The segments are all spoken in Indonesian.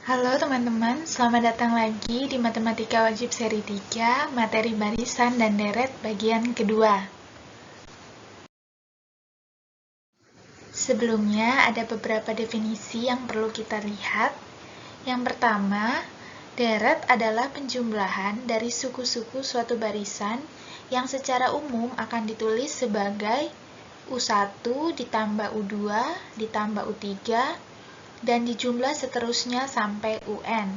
Halo teman-teman, selamat datang lagi di Matematika Wajib Seri 3, materi barisan dan deret bagian kedua. Sebelumnya ada beberapa definisi yang perlu kita lihat. Yang pertama, deret adalah penjumlahan dari suku-suku suatu barisan yang secara umum akan ditulis sebagai U1 ditambah U2 ditambah U3 dan dijumlah seterusnya sampai UN.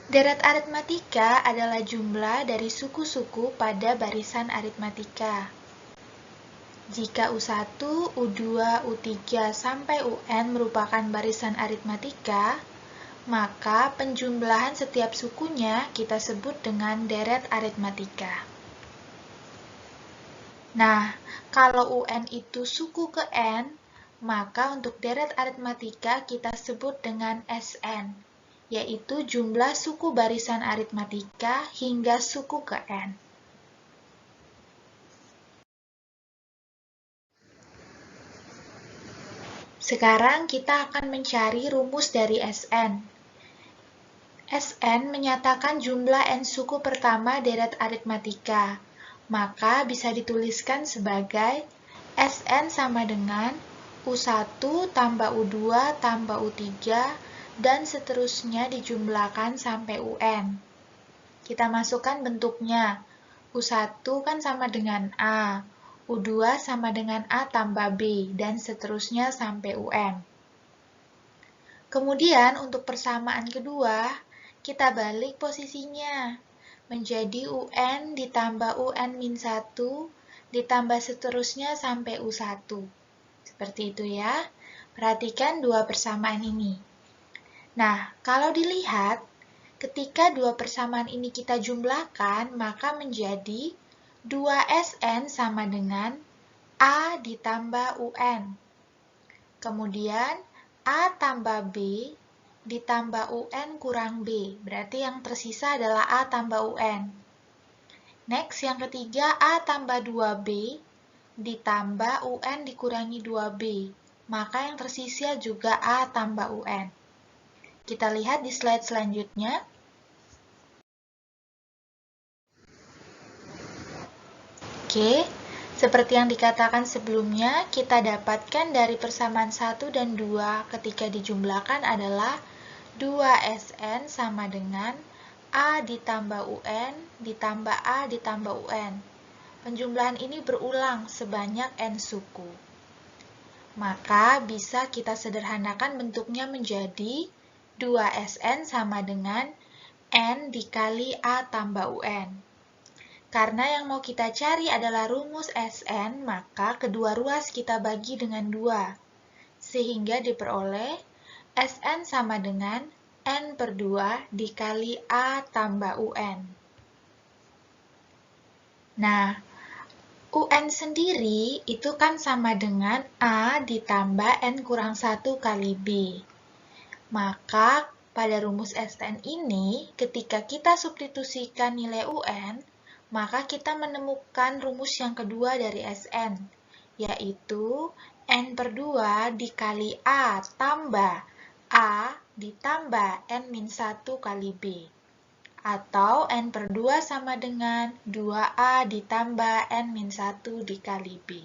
Deret aritmatika adalah jumlah dari suku-suku pada barisan aritmatika. Jika U1, U2, U3 sampai UN merupakan barisan aritmatika, maka penjumlahan setiap sukunya kita sebut dengan deret aritmatika. Nah, kalau UN itu suku ke N, maka untuk deret aritmatika kita sebut dengan SN, yaitu jumlah suku barisan aritmatika hingga suku ke N. Sekarang kita akan mencari rumus dari SN. SN menyatakan jumlah N suku pertama deret aritmatika, maka bisa dituliskan sebagai SN sama dengan U1 tambah U2 tambah U3 dan seterusnya dijumlahkan sampai UN. Kita masukkan bentuknya. U1 kan sama dengan A, U2 sama dengan A tambah B, dan seterusnya sampai UN. Kemudian untuk persamaan kedua, kita balik posisinya. Menjadi UN ditambah UN-1 ditambah seterusnya sampai U1. Seperti itu ya. Perhatikan dua persamaan ini. Nah, kalau dilihat, ketika dua persamaan ini kita jumlahkan, maka menjadi 2SN sama dengan A ditambah UN. Kemudian, A tambah B ditambah UN kurang B. Berarti yang tersisa adalah A tambah UN. Next, yang ketiga, A tambah 2B ditambah UN dikurangi 2B. Maka yang tersisa juga A tambah UN. Kita lihat di slide selanjutnya. Oke, seperti yang dikatakan sebelumnya, kita dapatkan dari persamaan 1 dan 2 ketika dijumlahkan adalah 2SN sama dengan A ditambah UN ditambah A ditambah UN. Penjumlahan ini berulang sebanyak N suku. Maka bisa kita sederhanakan bentuknya menjadi 2SN sama dengan N dikali A tambah UN. Karena yang mau kita cari adalah rumus SN, maka kedua ruas kita bagi dengan 2. Sehingga diperoleh SN sama dengan N per 2 dikali A tambah UN. Nah, UN sendiri itu kan sama dengan A ditambah N kurang 1 kali B. Maka pada rumus SN ini, ketika kita substitusikan nilai UN, maka kita menemukan rumus yang kedua dari SN, yaitu N per 2 dikali A tambah A ditambah N-1 kali B. Atau N per 2 sama dengan 2A ditambah N-1 dikali B.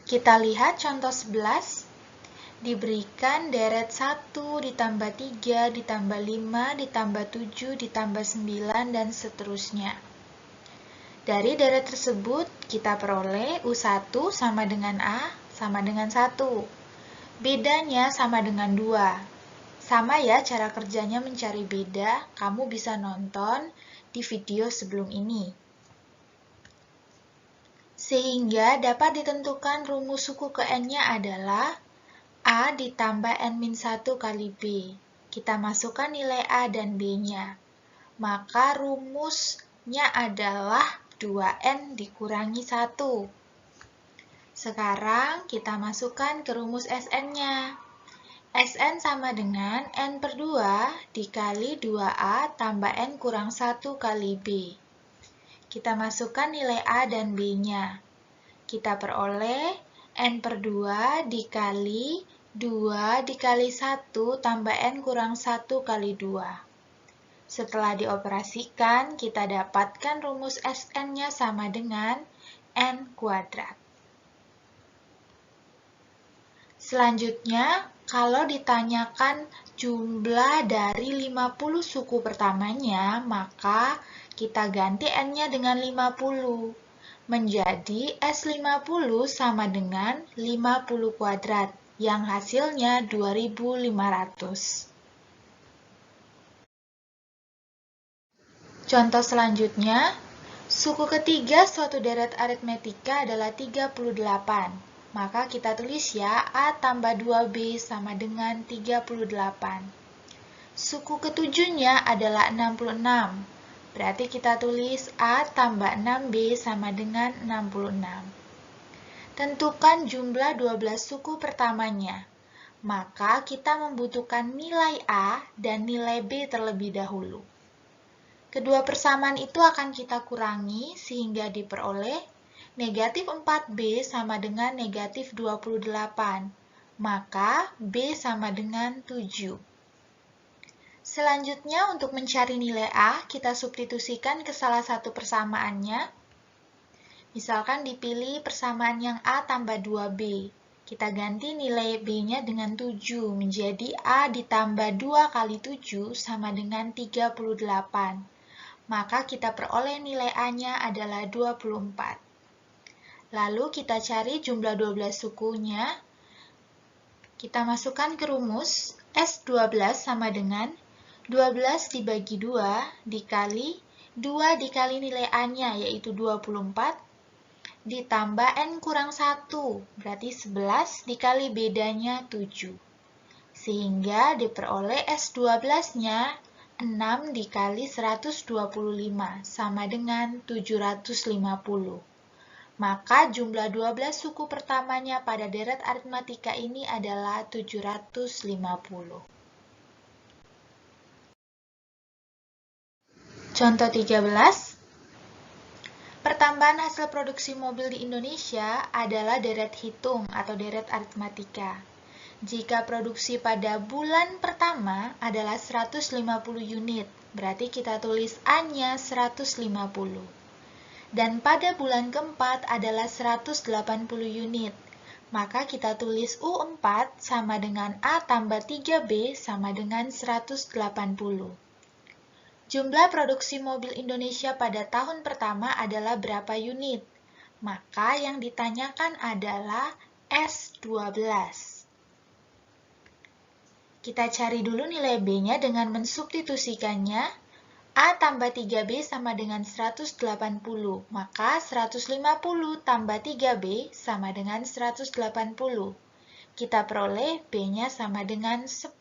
Kita lihat contoh 11. Diberikan deret 1 ditambah 3 ditambah 5 ditambah 7 ditambah 9 dan seterusnya. Dari deret tersebut kita peroleh U1 sama dengan A sama dengan 1. Bedanya sama dengan 2. Sama ya cara kerjanya mencari beda, kamu bisa nonton di video sebelum ini. Sehingga dapat ditentukan rumus suku ke N-nya adalah A ditambah N-1 kali B. Kita masukkan nilai A dan B-nya. Maka rumusnya adalah 2N dikurangi 1. Sekarang kita masukkan ke rumus SN-nya. SN sama dengan N per 2 dikali 2A tambah N kurang 1 kali B. Kita masukkan nilai A dan B-nya. kita peroleh N per 2 dikali 2 dikali 1 tambah N kurang 1 kali 2. Setelah dioperasikan, kita dapatkan rumus Sn-nya sama dengan N kuadrat. Selanjutnya, kalau ditanyakan jumlah dari 50 suku pertamanya, maka kita ganti N-nya dengan 50. Menjadi S50 sama dengan 50 kuadrat, yang hasilnya 2500. Contoh selanjutnya, suku ketiga suatu deret aritmetika adalah 38. Maka kita tulis ya, A tambah 2B sama dengan 38. Suku ketujuhnya adalah 66. Berarti kita tulis A tambah 6B sama dengan 66. Tentukan jumlah 12 suku pertamanya. Maka kita membutuhkan nilai A dan nilai B terlebih dahulu. Kedua persamaan itu akan kita kurangi sehingga diperoleh negatif 4B sama dengan negatif 28. Maka B sama dengan 7. Selanjutnya untuk mencari nilai A, kita substitusikan ke salah satu persamaannya. Misalkan dipilih persamaan yang A tambah 2B. Kita ganti nilai B-nya dengan 7 menjadi A ditambah 2 kali 7 sama dengan 38. Maka kita peroleh nilai A-nya adalah 24. Lalu kita cari jumlah 12 sukunya. Kita masukkan ke rumus, S12 sama dengan 12 dibagi 2 dikali 2 dikali nilai A-nya yaitu 24, ditambah N kurang 1, berarti 11 dikali bedanya 7. Sehingga diperoleh S12-nya 6 dikali 125 sama dengan 750. Maka jumlah 12 suku pertamanya pada deret aritmatika ini adalah 750. Contoh 13. Pertambahan hasil produksi mobil di Indonesia adalah deret hitung atau deret aritmatika. Jika produksi pada bulan pertama adalah 150 unit, berarti kita tulis A-nya 150. Dan pada bulan keempat adalah 180 unit, maka kita tulis U4 sama dengan A tambah 3B sama dengan 180. Jumlah produksi mobil Indonesia pada tahun pertama adalah berapa unit? Maka yang ditanyakan adalah S12. Kita cari dulu nilai B-nya dengan mensubstitusikannya. A tambah 3B sama dengan 180, maka 150 tambah 3B sama dengan 180. Kita peroleh B-nya sama dengan 10.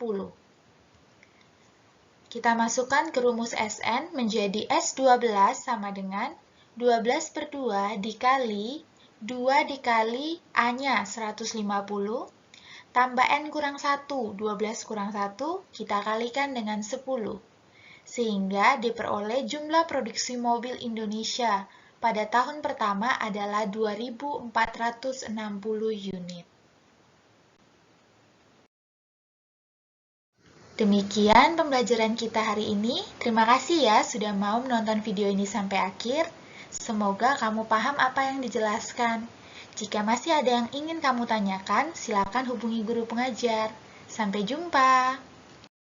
Kita masukkan ke rumus Sn menjadi S12 sama dengan 12 per 2 dikali 2 dikali A-nya 150, tambah N kurang 1, 12 kurang 1, kita kalikan dengan 10. Sehingga diperoleh jumlah produksi mobil Indonesia pada tahun pertama adalah 2.460 unit. Demikian pembelajaran kita hari ini. Terima kasih ya sudah mau menonton video ini sampai akhir. Semoga kamu paham apa yang dijelaskan. Jika masih ada yang ingin kamu tanyakan, silakan hubungi guru pengajar. Sampai jumpa!